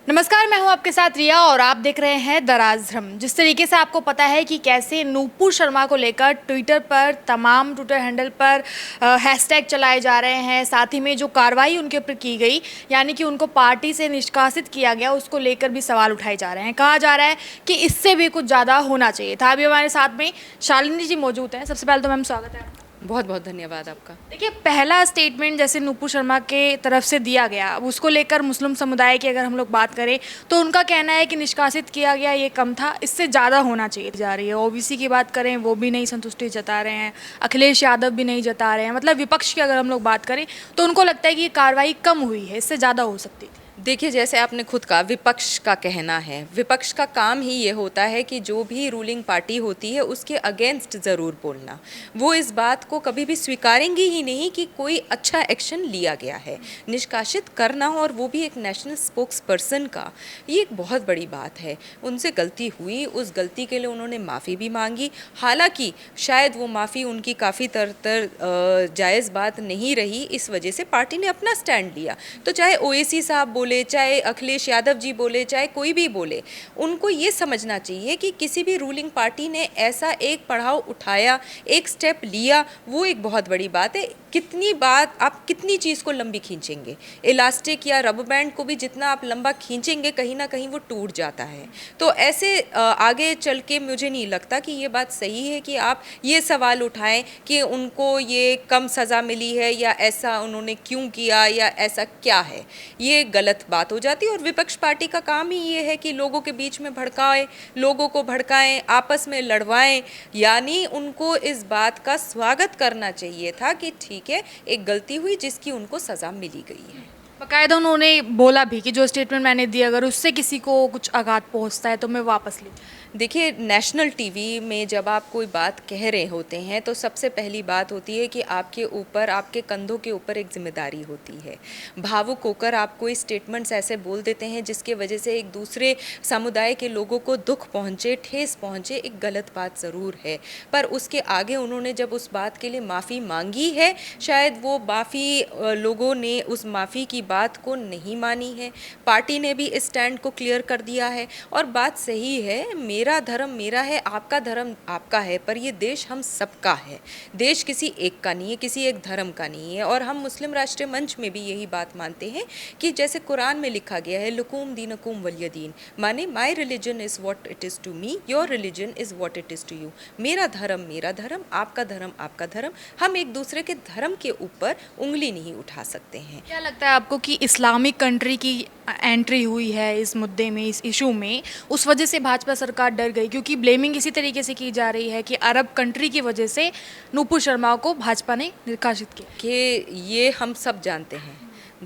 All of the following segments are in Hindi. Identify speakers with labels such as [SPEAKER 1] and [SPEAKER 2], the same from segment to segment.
[SPEAKER 1] नमस्कार, मैं हूं आपके साथ रिया और आप देख रहे हैं द राजधर्म। जिस तरीके से आपको पता है कि कैसे नूपुर शर्मा को लेकर ट्विटर पर तमाम ट्विटर हैंडल पर हैशटैग चलाए जा रहे हैं, साथ ही में जो कार्रवाई उनके ऊपर की गई यानी कि उनको पार्टी से निष्कासित किया गया, उसको लेकर भी सवाल उठाए जा रहे हैं। कहा जा रहा है कि इससे भी कुछ ज़्यादा होना चाहिए था। अभी हमारे साथ में शालिनी जी मौजूद हैं। सबसे पहले तो मैम स्वागत है आपका।
[SPEAKER 2] बहुत बहुत धन्यवाद आपका।
[SPEAKER 1] देखिए, पहला स्टेटमेंट जैसे नूपुर शर्मा के तरफ से दिया गया, अब उसको लेकर मुस्लिम समुदाय की अगर हम लोग बात करें तो उनका कहना है कि निष्कासित किया गया ये कम था, इससे ज़्यादा होना चाहिए जा रही है। ओबीसी की बात करें वो भी नहीं संतुष्टि जता रहे हैं, अखिलेश यादव भी नहीं जता रहे हैं। मतलब विपक्ष की अगर हम लोग बात करें तो उनको लगता है कि ये कार्रवाई कम हुई है, इससे ज़्यादा हो सकती थी।
[SPEAKER 2] देखिए, जैसे आपने खुद कहा, विपक्ष का कहना है, विपक्ष का काम ही ये होता है कि जो भी रूलिंग पार्टी होती है उसके अगेंस्ट ज़रूर बोलना। वो इस बात को कभी भी स्वीकारेंगे ही नहीं कि कोई अच्छा एक्शन लिया गया है। निष्कासित करना, और वो भी एक नेशनल स्पोक्स पर्सन का, ये एक बहुत बड़ी बात है। उनसे गलती हुई, उस गलती के लिए उन्होंने माफ़ी भी मांगी। हालांकि शायद वो माफ़ी उनकी काफ़ी जायज़ बात नहीं रही, इस वजह से पार्टी ने अपना स्टैंड लिया। तो चाहे ओवैसी साहब बोले, चाहे अखिलेश यादव जी बोले, चाहे कोई भी बोले, उनको ये समझना चाहिए कि किसी भी रूलिंग पार्टी ने ऐसा एक पड़ाव उठाया, एक स्टेप लिया, वो एक बहुत बड़ी बात है। कितनी बात आप कितनी चीज़ को लंबी खींचेंगे, इलास्टिक या रबर बैंड को भी जितना आप लंबा खींचेंगे कहीं ना कहीं वो टूट जाता है। तो ऐसे आगे चल के मुझे नहीं लगता कि ये बात सही है कि आप ये सवाल उठाएं कि उनको ये कम सज़ा मिली है या ऐसा उन्होंने क्यों किया या ऐसा क्या है। ये गलत बात हो जाती है और विपक्ष पार्टी का काम ही ये है कि लोगों के बीच में भड़काएं, लोगों को भड़काएं, आपस में लड़वाएं। यानी उनको इस बात का स्वागत करना चाहिए था कि ठीक है, एक गलती हुई जिसकी उनको सज़ा मिली गई है।
[SPEAKER 1] बाकायदा उन्होंने बोला भी कि जो स्टेटमेंट मैंने दिया अगर उससे किसी को कुछ आघात पहुंचता है तो मैं वापस लूँ।
[SPEAKER 2] देखिए, नेशनल टीवी में जब आप कोई बात कह रहे होते हैं तो सबसे पहली बात होती है कि आपके ऊपर, आपके कंधों के ऊपर एक जिम्मेदारी होती है। भावुक होकर आप कोई स्टेटमेंट्स ऐसे बोल देते हैं जिसके वजह से एक दूसरे समुदाय के लोगों को दुख पहुंचे, ठेस पहुंचे, एक गलत बात ज़रूर है। पर उसके आगे उन्होंने जब उस बात के लिए माफ़ी मांगी है, शायद वो माफ़ी लोगों ने उस माफ़ी की बात को नहीं मानी है। पार्टी ने भी इस स्टैंड को क्लियर कर दिया है और बात सही है, मेरा धर्म मेरा है, आपका धर्म आपका है, पर ये देश हम सबका है। देश किसी एक का नहीं है, किसी एक धर्म का नहीं है। और हम मुस्लिम राष्ट्रीय मंच में भी यही बात मानते हैं कि जैसे कुरान में लिखा गया है, लकुम दीनकुम वलिय दीन, माने my religion is what it is to me, your religion is what it is to you. मेरा धर्म, आपका धर्म आपका धर्म। हम एक दूसरे के धर्म के ऊपर उंगली नहीं उठा सकते हैं।
[SPEAKER 1] क्या लगता है आपको कि इस्लामिक कंट्री की एंट्री हुई है इस मुद्दे में, इस इशू में, उस वजह से भाजपा सरकार डर गई? क्योंकि ब्लेमिंग इसी तरीके से की जा रही है कि अरब कंट्री की वजह से नूपुर शर्मा को भाजपा ने निष्कासित किया।
[SPEAKER 2] कि ये हम सब जानते हैं,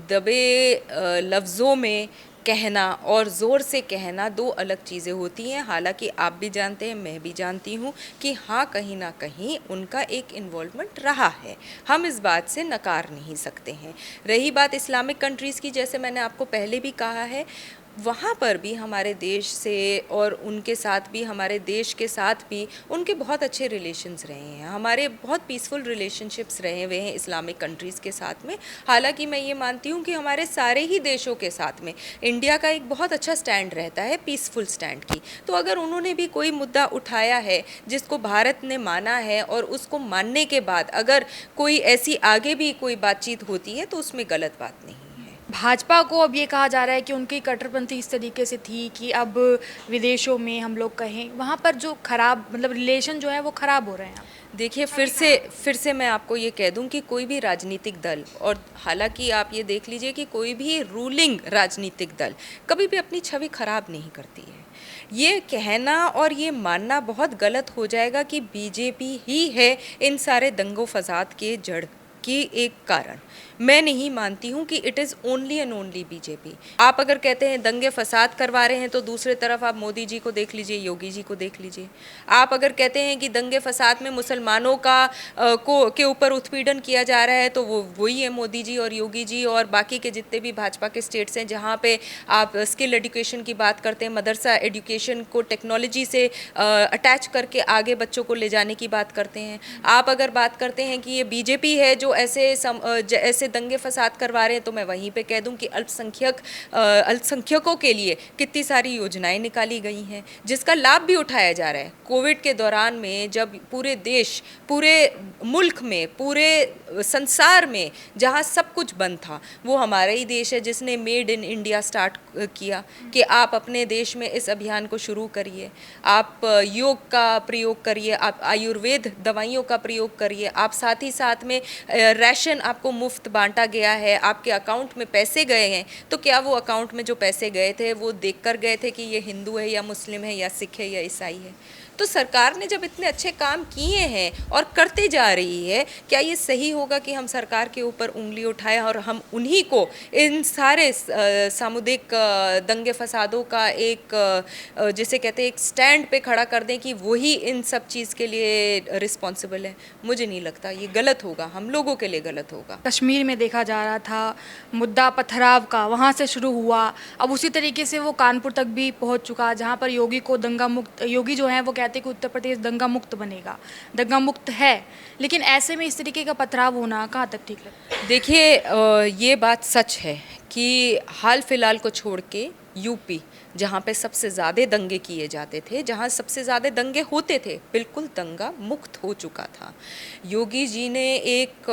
[SPEAKER 2] दबे लफ्ज़ों में कहना और ज़ोर से कहना दो अलग चीज़ें होती हैं। हालांकि आप भी जानते हैं, मैं भी जानती हूँ कि हाँ, कहीं ना कहीं उनका एक इन्वॉल्वमेंट रहा है। हम इस बात से नकार नहीं सकते हैं। रही बात इस्लामिक कंट्रीज़ की, जैसे मैंने आपको पहले भी कहा है, वहाँ पर भी हमारे देश से और उनके साथ भी, हमारे देश के साथ भी उनके बहुत अच्छे रिलेशंस रहे हैं। हमारे बहुत पीसफुल रिलेशनशिप्स रहे हुए हैं इस्लामिक कंट्रीज़ के साथ में। हालांकि मैं ये मानती हूँ कि हमारे सारे ही देशों के साथ में इंडिया का एक बहुत अच्छा स्टैंड रहता है, पीसफुल स्टैंड की। तो अगर उन्होंने भी कोई मुद्दा उठाया है जिसको भारत ने माना है और उसको मानने के बाद अगर कोई ऐसी आगे भी कोई बातचीत होती है तो उसमें गलत बात नहीं है।
[SPEAKER 1] भाजपा को अब ये कहा जा रहा है कि उनकी कट्टरपंथी इस तरीके से थी कि अब विदेशों में हम लोग कहें, वहाँ पर जो खराब मतलब रिलेशन जो है वो खराब हो रहे हैं।
[SPEAKER 2] देखिए, फिर से मैं आपको ये कह दूं कि कोई भी राजनीतिक दल, और हालांकि आप ये देख लीजिए कि कोई भी रूलिंग राजनीतिक दल कभी भी अपनी छवि खराब नहीं करती है। ये कहना और ये मानना बहुत गलत हो जाएगा कि बीजेपी ही है इन सारे दंगों फसाद के जड़ की एक कारण। मैं नहीं मानती हूँ कि it is only and only BJP. आप अगर कहते हैं दंगे फसाद करवा रहे हैं तो दूसरे तरफ आप मोदी जी को देख लीजिए, योगी जी को देख लीजिए। आप अगर कहते हैं कि दंगे फसाद में मुसलमानों का के ऊपर उत्पीड़न किया जा रहा है तो वो वही है मोदी जी और योगी जी और बाकी के जितने भी भाजपा के स्टेट्स हैं जहाँ पे आप स्किल एजुकेशन की बात करते हैं, मदरसा एजुकेशन को टेक्नोलॉजी से अटैच करके आगे बच्चों को ले जाने की बात करते हैं। आप अगर बात करते हैं कि ये बीजेपी है जो ऐसे दंगे फसाद करवा रहे हैं, तो मैं वहीं पे कह दूं कि अल्पसंख्यकों के लिए कितनी सारी योजनाएं निकाली गई हैं जिसका लाभ भी उठाया जा रहा है। कोविड के दौरान में जब पूरे देश, पूरे मुल्क में, पूरे संसार में जहां सब कुछ बंद था, वो हमारा ही देश है जिसने मेड इन इंडिया स्टार्ट किया कि आप अपने देश में इस अभियान को शुरू करिए, आप योग का प्रयोग करिए, आप आयुर्वेद दवाइयों का प्रयोग करिए, आप साथ ही साथ में राशन आपको मुफ्त बांटा गया है, आपके अकाउंट में पैसे गए हैं। तो क्या वो अकाउंट में जो पैसे गए थे वो देखकर गए थे कि ये हिंदू है या मुस्लिम है या सिख है या ईसाई है? तो सरकार ने जब इतने अच्छे काम किए हैं और करते जा रही है, क्या ये सही होगा कि हम सरकार के ऊपर उंगली उठाएं और हम उन्हीं को इन सारे सामुदायिक दंगे फसादों का एक जिसे कहते हैं एक स्टैंड पे खड़ा कर दें कि वही इन सब चीज़ के लिए रिस्पॉन्सिबल है? मुझे नहीं लगता, ये गलत होगा, हम लोगों के लिए गलत होगा।
[SPEAKER 1] कश्मीर में देखा जा रहा था मुद्दा पथराव का, वहाँ से शुरू हुआ, अब उसी तरीके से वो कानपुर तक भी पहुँच चुका, जहाँ पर योगी को दंगा मुक्त, योगी जो है वो कहते हैं कि उत्तर प्रदेश दंगा मुक्त बनेगा, दंगा मुक्त है, लेकिन ऐसे में इस तरीके का पथराव होना कहाँ तक ठीक लगता है?
[SPEAKER 2] देखिए, ये बात सच है कि हाल फिलहाल को छोड़ के यूपी, जहाँ पे सबसे ज़्यादा दंगे किए जाते थे, जहाँ सबसे ज़्यादा दंगे होते थे, बिल्कुल दंगा मुक्त हो चुका था। योगी जी ने एक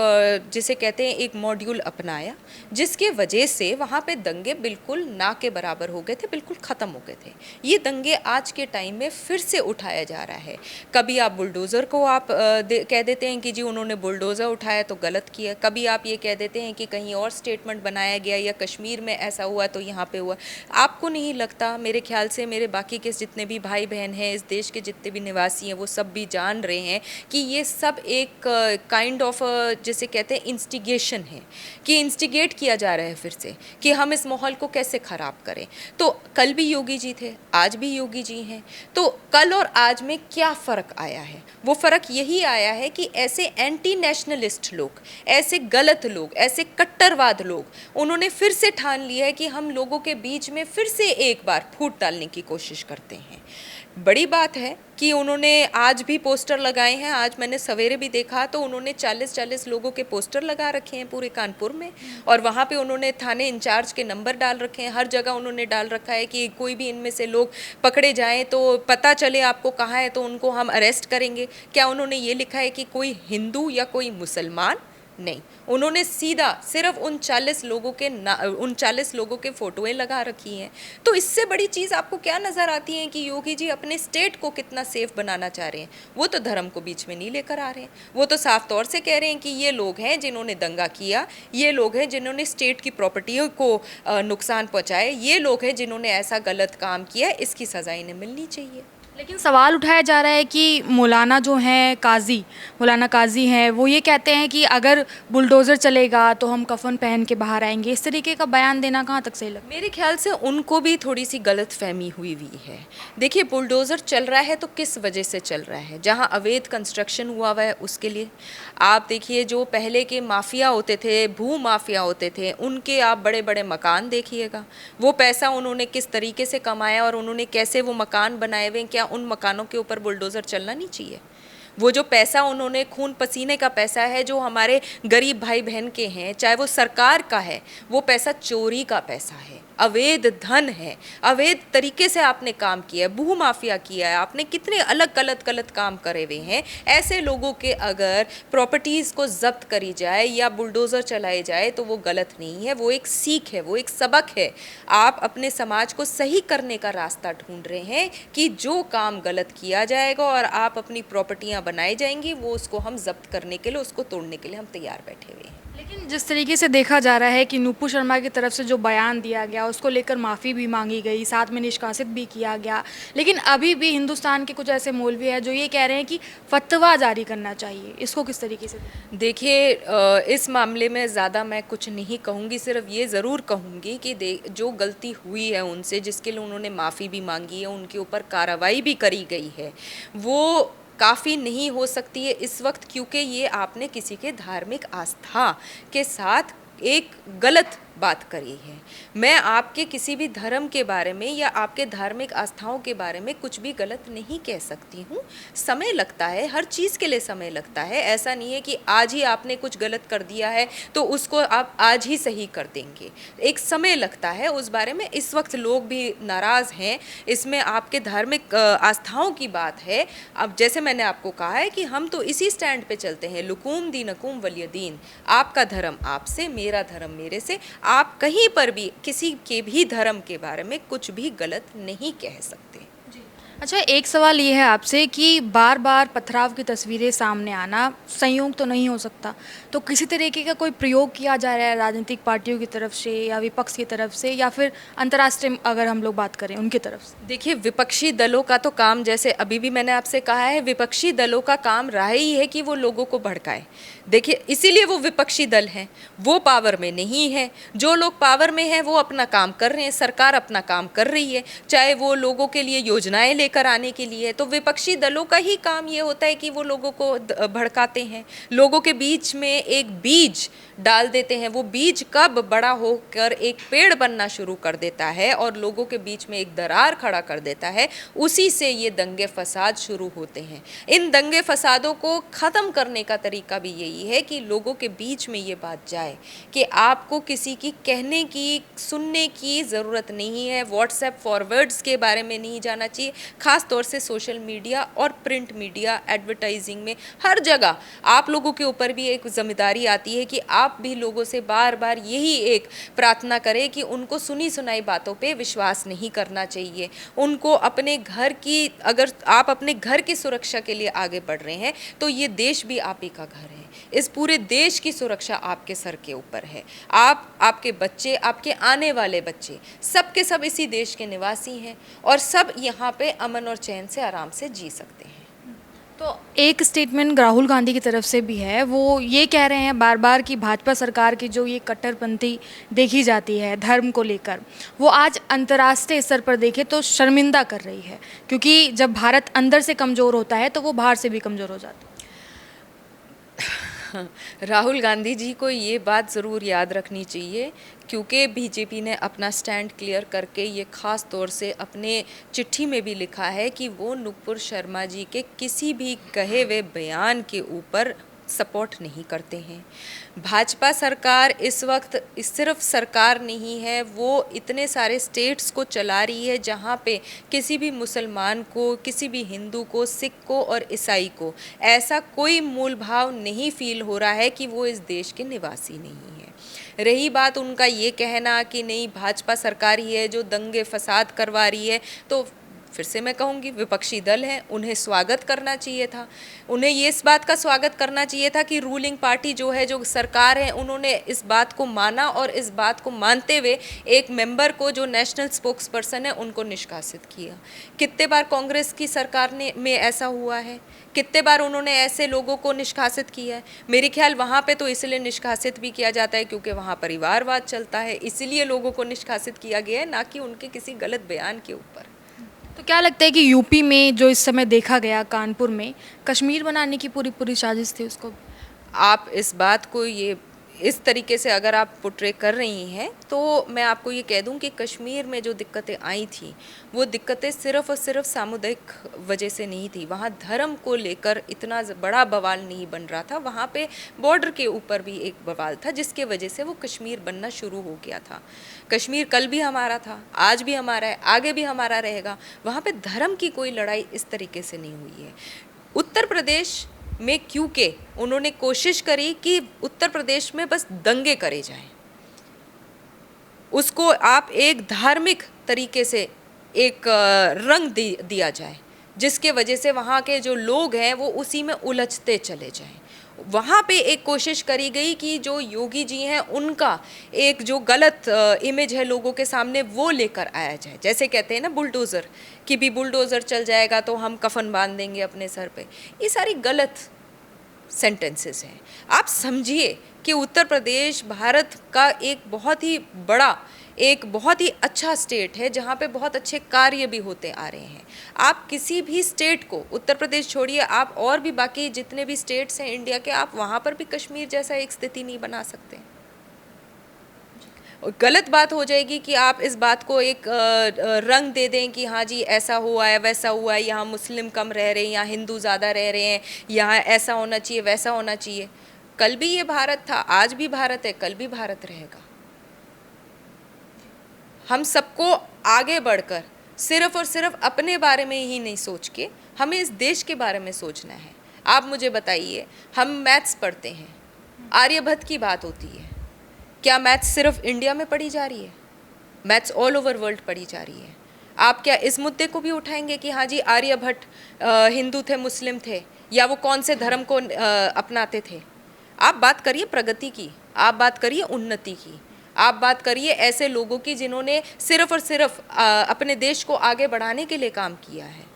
[SPEAKER 2] जिसे कहते हैं एक मॉड्यूल अपनाया, जिसके वजह से वहाँ पे दंगे बिल्कुल ना के बराबर हो गए थे, बिल्कुल ख़त्म हो गए थे। ये दंगे आज के टाइम में फिर से उठाया जा रहा है। कभी आप बुलडोज़र को आप कह देते हैं कि जी उन्होंने बुलडोज़र उठाया तो गलत किया, कभी आप ये कह देते हैं कि कहीं और स्टेटमेंट बनाया गया या कश्मीर में ऐसा हुआ तो यहाँ पे हुआ। आपको नहीं लगता, मेरे ख्याल से मेरे बाकी के जितने भी भाई बहन हैं, इस देश के जितने भी निवासी हैं, वो सब भी जान रहे हैं कि ये सब एक काइंड ऑफ जिसे कहते हैं इंस्टिगेशन है, कि इंस्टिगेट किया जा रहा है फिर से कि हम इस माहौल को कैसे ख़राब करें। तो कल भी योगी जी थे, आज भी योगी जी हैं, तो कल और आज में क्या फ़र्क आया है? वो फ़र्क यही आया है कि ऐसे एंटी नेशनलिस्ट लोग, ऐसे गलत लोग, ऐसे कट्टरवाद लोग, उन्होंने फिर से ठान लिया है कि हम लोगों के बीच में फिर से एक बार फूट डालने की कोशिश करते हैं। बड़ी बात है कि उन्होंने आज भी पोस्टर लगाए हैं, आज मैंने सवेरे भी देखा तो उन्होंने 40-40 लोगों के पोस्टर लगा रखे हैं पूरे कानपुर में, और वहाँ पे उन्होंने थाने इंचार्ज के नंबर डाल रखे हैं, हर जगह उन्होंने डाल रखा है कि कोई भी इनमें से लोग पकड़े जाएं तो पता चले आपको कहाँ है तो उनको हम अरेस्ट करेंगे। क्या उन्होंने ये लिखा है कि कोई हिंदू या कोई मुसलमान? नहीं, उन्होंने सीधा सिर्फ उन 40 लोगों के फ़ोटोएं लगा रखी हैं। तो इससे बड़ी चीज़ आपको क्या नज़र आती है कि योगी जी अपने स्टेट को कितना सेफ बनाना चाह रहे हैं? वो तो धर्म को बीच में नहीं लेकर आ रहे हैं, वो तो साफ तौर से कह रहे हैं कि ये लोग हैं जिन्होंने दंगा किया, ये लोग हैं जिन्होंने स्टेट की प्रॉपर्टियों को नुकसान पहुँचाए, ये लोग हैं जिन्होंने ऐसा गलत काम किया, इसकी सज़ा इन्हें मिलनी चाहिए।
[SPEAKER 1] लेकिन सवाल उठाया जा रहा है कि मौलाना काजी हैं, वो ये कहते हैं कि अगर बुलडोज़र चलेगा तो हम कफन पहन के बाहर आएंगे। इस तरीके का बयान देना कहाँ तक सही लगता है?
[SPEAKER 2] मेरे ख्याल से उनको भी थोड़ी सी गलत फहमी हुई है। देखिए, बुलडोज़र चल रहा है तो किस वजह से चल रहा है? जहाँ अवैध कंस्ट्रक्शन हुआ है उसके लिए। आप देखिए, जो पहले के माफिया होते थे, भू माफिया होते थे, उनके आप बड़े बड़े मकान देखिएगा, वो पैसा उन्होंने किस तरीके से कमाया और उन्होंने कैसे वो मकान बनाए हुए। क्या उन मकानों के ऊपर बुलडोज़र चलना नहीं चाहिए? वो जो पैसा उन्होंने, खून पसीने का पैसा है जो हमारे गरीब भाई बहन के हैं, चाहे वो सरकार का है, वो पैसा चोरी का पैसा है, अवैध धन है, अवैध तरीके से आपने काम किया है, भू माफिया किया है आपने, कितने अलग गलत काम करे हुए हैं। ऐसे लोगों के अगर प्रॉपर्टीज़ को जब्त करी जाए या बुलडोज़र चलाए जाए तो वो गलत नहीं है, वो एक सीख है, वो एक सबक है। आप अपने समाज को सही करने का रास्ता ढूंढ रहे हैं कि जो काम गलत किया जाएगा और आप अपनी प्रॉपर्टियाँ बनाई जाएंगी, वो उसको हम जब्त करने के लिए, उसको तोड़ने के लिए हम तैयार बैठे हुए हैं।
[SPEAKER 1] लेकिन जिस तरीके से देखा जा रहा है कि नुपुर शर्मा की तरफ से जो बयान दिया गया उसको लेकर माफ़ी भी मांगी गई, साथ में निष्कासित भी किया गया, लेकिन अभी भी हिंदुस्तान के कुछ ऐसे मौलवी हैं जो ये कह रहे हैं कि फतवा जारी करना चाहिए। इसको किस तरीके से?
[SPEAKER 2] देखिए, इस मामले में ज़्यादा मैं कुछ नहीं कहूँगी, सिर्फ ये ज़रूर कहूँगी कि जो गलती हुई है उनसे, जिसके लिए उन्होंने माफ़ी भी मांगी है, उनके ऊपर कार्रवाई भी करी गई है, वो काफ़ी नहीं हो सकती है इस वक्त, क्योंकि ये आपने किसी के धार्मिक आस्था के साथ एक गलत बात करी है। मैं आपके किसी भी धर्म के बारे में या आपके धार्मिक आस्थाओं के बारे में कुछ भी गलत नहीं कह सकती हूँ। समय लगता है, हर चीज़ के लिए समय लगता है। ऐसा नहीं है कि आज ही आपने कुछ गलत कर दिया है तो उसको आप आज ही सही कर देंगे। एक समय लगता है उस बारे में। इस वक्त लोग भी नाराज़ हैं, इसमें आपके धार्मिक आस्थाओं की बात है। अब जैसे मैंने आपको कहा है कि हम तो इसी स्टैंड पे चलते हैं, लुकुम दीनकुम वलिय दीन। आपका धर्म आपसे, मेरा धर्म मेरे से। आप कहीं पर भी किसी के भी धर्म के बारे में कुछ भी गलत नहीं कह सकते।
[SPEAKER 1] अच्छा, एक सवाल ये है आपसे कि बार बार पथराव की तस्वीरें सामने आना संयोग तो नहीं हो सकता, तो किसी तरीके का कोई प्रयोग किया जा रहा है राजनीतिक पार्टियों की तरफ से या विपक्ष की तरफ से या फिर अंतर्राष्ट्रीय अगर हम लोग बात करें उनकी तरफ से?
[SPEAKER 2] देखिए, विपक्षी दलों का तो काम, जैसे अभी भी मैंने आपसे कहा है, विपक्षी दलों का काम रहा ही है कि वो लोगों को भड़काए। देखिए, इसीलिए वो विपक्षी दल हैं, वो पावर में नहीं है। जो लोग पावर में हैं वो अपना काम कर रहे हैं, सरकार अपना काम कर रही है, चाहे वो लोगों के लिए योजनाएं लेकर आने के लिए। तो विपक्षी दलों का ही काम ये होता है कि वो लोगों को भड़काते हैं, लोगों के बीच में एक बीज डाल देते हैं। वो बीज कब बड़ा होकर एक पेड़ बनना शुरू कर देता है और लोगों के बीच में एक दरार खड़ा कर देता है, उसी से ये दंगे फसाद शुरू होते हैं। इन दंगे फसादों को ख़त्म करने का तरीका भी यही है कि लोगों के बीच में ये बात जाए कि आपको किसी की कहने की, सुनने की ज़रूरत नहीं है। व्हाट्सएप फॉरवर्ड्स के बारे में नहीं जाना चाहिए, ख़ास तौर से सोशल मीडिया और प्रिंट मीडिया, एडवर्टाइजिंग में, हर जगह आप लोगों के ऊपर भी एक जिम्मेदारी आती है कि आप भी लोगों से बार बार यही एक प्रार्थना करें कि उनको सुनी सुनाई बातों पे विश्वास नहीं करना चाहिए। उनको अपने घर की, अगर आप अपने घर की सुरक्षा के लिए आगे बढ़ रहे हैं तो ये देश भी आप ही का घर है। इस पूरे देश की सुरक्षा आपके सर के ऊपर है। आप, आपके बच्चे, आपके आने वाले बच्चे, सब के सब इसी देश के निवासी हैं और सब यहाँ पे अमन और चैन से आराम से जी सकते हैं।
[SPEAKER 1] तो एक स्टेटमेंट राहुल गांधी की तरफ से भी है, वो ये कह रहे हैं बार बार कि भाजपा सरकार की जो ये कट्टरपंथी देखी जाती है धर्म को लेकर, वो आज अंतर्राष्ट्रीय स्तर पर देखे तो शर्मिंदा कर रही है, क्योंकि जब भारत अंदर से कमज़ोर होता है तो वो बाहर से भी कमज़ोर हो जाता है।
[SPEAKER 2] राहुल गांधी जी को ये बात ज़रूर याद रखनी चाहिए, क्योंकि बीजेपी ने अपना स्टैंड क्लियर करके ये ख़ास तौर से अपने चिट्ठी में भी लिखा है कि वो नुपुर शर्मा जी के किसी भी कहे हुए बयान के ऊपर सपोर्ट नहीं करते हैं। भाजपा सरकार इस वक्त सिर्फ सरकार नहीं है, वो इतने सारे स्टेट्स को चला रही है जहाँ पे किसी भी मुसलमान को, किसी भी हिंदू को, सिख को और ईसाई को ऐसा कोई मूल भाव नहीं फील हो रहा है कि वो इस देश के निवासी नहीं है। रही बात उनका ये कहना कि नहीं भाजपा सरकार ही है जो दंगे फसाद करवा रही है, तो फिर से मैं कहूँगी विपक्षी दल हैं, उन्हें स्वागत करना चाहिए था। उन्हें ये इस बात का स्वागत करना चाहिए था कि रूलिंग पार्टी जो है, जो सरकार है, उन्होंने इस बात को माना और इस बात को मानते हुए एक मेंबर को, जो नेशनल स्पोक्स पर्सन है, उनको निष्कासित किया। कितने बार कांग्रेस की सरकार में ऐसा हुआ है, कितने बार उन्होंने ऐसे लोगों को निष्कासित किया है। मेरे ख्याल वहाँ पे तो इसलिए निष्कासित भी किया जाता है क्योंकि वहाँ परिवारवाद चलता है, इसलिए लोगों को निष्कासित किया गया है, ना कि उनके किसी गलत बयान के ऊपर।
[SPEAKER 1] तो क्या लगता है कि यूपी में जो इस समय देखा गया, कानपुर में कश्मीर बनाने की पूरी पूरी साजिश थी उसको?
[SPEAKER 2] आप इस बात को ये इस तरीके से अगर आप पोर्ट्रे कर रही हैं तो मैं आपको ये कह दूं कि कश्मीर में जो दिक्कतें आई थी वो दिक्कतें सिर्फ़ और सिर्फ सामुदायिक वजह से नहीं थी। वहाँ धर्म को लेकर इतना बड़ा बवाल नहीं बन रहा था, वहाँ पे बॉर्डर के ऊपर भी एक बवाल था जिसके वजह से वो कश्मीर बनना शुरू हो गया था। कश्मीर कल भी हमारा था, आज भी हमारा है, आगे भी हमारा रहेगा। वहाँ पे धर्म की कोई लड़ाई इस तरीके से नहीं हुई है। उत्तर प्रदेश में क्योंकि उन्होंने कोशिश करी कि उत्तर प्रदेश में बस दंगे करे जाएं, उसको आप एक धार्मिक तरीके से एक रंग दिया जाए, जिसके वजह से वहाँ के जो लोग हैं वो उसी में उलझते चले जाएं। वहाँ पे एक कोशिश करी गई कि जो योगी जी हैं उनका एक जो गलत इमेज है लोगों के सामने वो लेकर आया जाए। जैसे कहते हैं ना बुलडोज़र, कि भी बुलडोज़र चल जाएगा तो हम कफन बांध देंगे अपने सर पे। ये सारी गलत सेंटेंसेस हैं। आप समझिए कि उत्तर प्रदेश भारत का एक बहुत ही बड़ा, एक बहुत ही अच्छा स्टेट है जहाँ पे बहुत अच्छे कार्य भी होते आ रहे हैं। आप किसी भी स्टेट को, उत्तर प्रदेश छोड़िए, आप और भी बाकी जितने भी स्टेट्स हैं इंडिया के, आप वहाँ पर भी कश्मीर जैसा एक स्थिति नहीं बना सकते। गलत बात हो जाएगी कि आप इस बात को एक रंग दे दें कि हाँ जी ऐसा हुआ है वैसा हुआ है, यहाँ मुस्लिम कम रह रहे हैं, यहाँ हिंदू ज़्यादा रह रहे हैं, यहाँ ऐसा होना चाहिए वैसा होना चाहिए। कल भी ये भारत था, आज भी भारत है, कल भी भारत रहेगा। हम सबको आगे बढ़कर सिर्फ और सिर्फ अपने बारे में ही नहीं सोच के हमें इस देश के बारे में सोचना है। आप मुझे बताइए, हम मैथ्स पढ़ते हैं, आर्यभट्ट की बात होती है, क्या मैथ्स सिर्फ इंडिया में पढ़ी जा रही है? मैथ्स ऑल ओवर वर्ल्ड पढ़ी जा रही है। आप क्या इस मुद्दे को भी उठाएंगे कि हाँ जी आर्यभट्ट हिंदू थे, मुस्लिम थे, या वो कौन से धर्म को अपनाते थे? आप बात करिए प्रगति की, आप बात करिए उन्नति की, आप बात करिए ऐसे लोगों की जिन्होंने सिर्फ और सिर्फ अपने देश को आगे बढ़ाने के लिए काम किया है।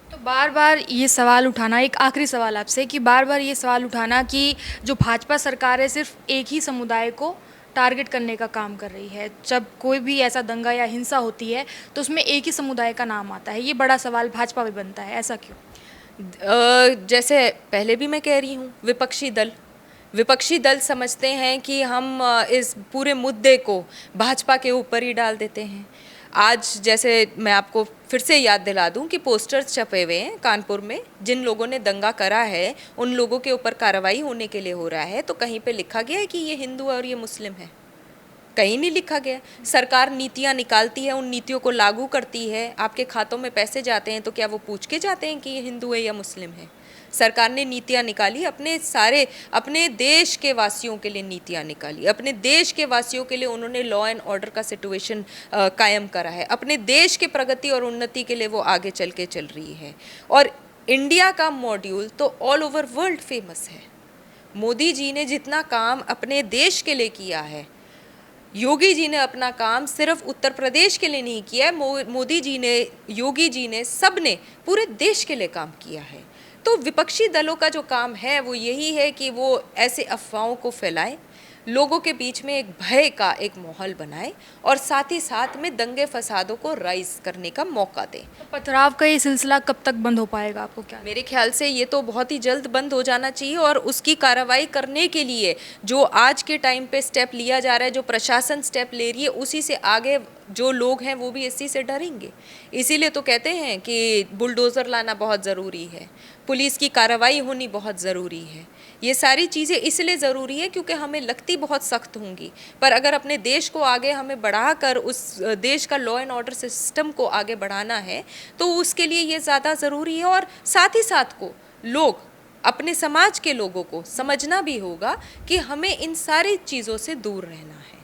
[SPEAKER 1] तो बार बार ये सवाल उठाना, एक आखिरी सवाल आपसे, कि बार बार ये सवाल उठाना कि जो भाजपा सरकार है सिर्फ एक ही समुदाय को टारगेट करने का काम कर रही है, जब कोई भी ऐसा दंगा या हिंसा होती है तो उसमें एक ही समुदाय का नाम आता है, ये बड़ा सवाल भाजपा पे बनता है, ऐसा क्यों?
[SPEAKER 2] जैसे पहले भी मैं कह रही हूँ, विपक्षी दल समझते हैं कि हम इस पूरे मुद्दे को भाजपा के ऊपर ही डाल देते हैं। आज जैसे मैं आपको फिर से याद दिला दूं कि पोस्टर्स छपे हुए हैं कानपुर में, जिन लोगों ने दंगा करा है उन लोगों के ऊपर कार्रवाई होने के लिए हो रहा है, तो कहीं पे लिखा गया है कि ये हिंदू और ये मुस्लिम है? कहीं नहीं लिखा गया। सरकार नीतियाँ निकालती है, उन नीतियों को लागू करती है, आपके खातों में पैसे जाते हैं तो क्या वो पूछ के जाते हैं कि ये हिंदू है या मुस्लिम है? सरकार ने नीतियाँ निकाली, अपने देश के वासियों के लिए नीतियाँ निकाली, अपने देश के वासियों के लिए उन्होंने लॉ एंड ऑर्डर का सिचुएशन कायम करा है, अपने देश के प्रगति और उन्नति के लिए वो आगे चल रही है। और इंडिया का मॉड्यूल तो ऑल ओवर वर्ल्ड फेमस है। मोदी जी ने जितना काम अपने देश के लिए किया है, योगी जी ने अपना काम सिर्फ उत्तर प्रदेश के लिए नहीं किया है, मोदी जी ने, योगी जी ने, सब ने पूरे देश के लिए काम किया है। तो विपक्षी दलों का जो काम है वो यही है कि वो ऐसे अफवाहों को फैलाएं, लोगों के बीच में एक भय का एक माहौल बनाए और साथ ही साथ में दंगे फसादों को राइज करने का मौका दें।
[SPEAKER 1] तो पथराव का ये सिलसिला कब तक बंद हो पाएगा, आपको क्या?
[SPEAKER 2] मेरे ख्याल से ये तो बहुत ही जल्द बंद हो जाना चाहिए, और उसकी कार्रवाई करने के लिए जो आज के टाइम पे स्टेप लिया जा रहा है, जो प्रशासन स्टेप ले रही है, उसी से आगे जो लोग हैं वो भी इसी से डरेंगे। इसीलिए तो कहते हैं कि बुलडोज़र लाना बहुत ज़रूरी है, पुलिस की कार्रवाई होनी बहुत ज़रूरी है। ये सारी चीज़ें इसलिए ज़रूरी है क्योंकि हमें लगती बहुत सख्त होंगी, पर अगर अपने देश को आगे हमें बढ़ाकर उस देश का लॉ एंड ऑर्डर सिस्टम को आगे बढ़ाना है तो उसके लिए ये ज़्यादा ज़रूरी है। और साथ ही साथ को लोग, अपने समाज के लोगों को समझना भी होगा कि हमें इन सारी चीज़ों से दूर रहना है।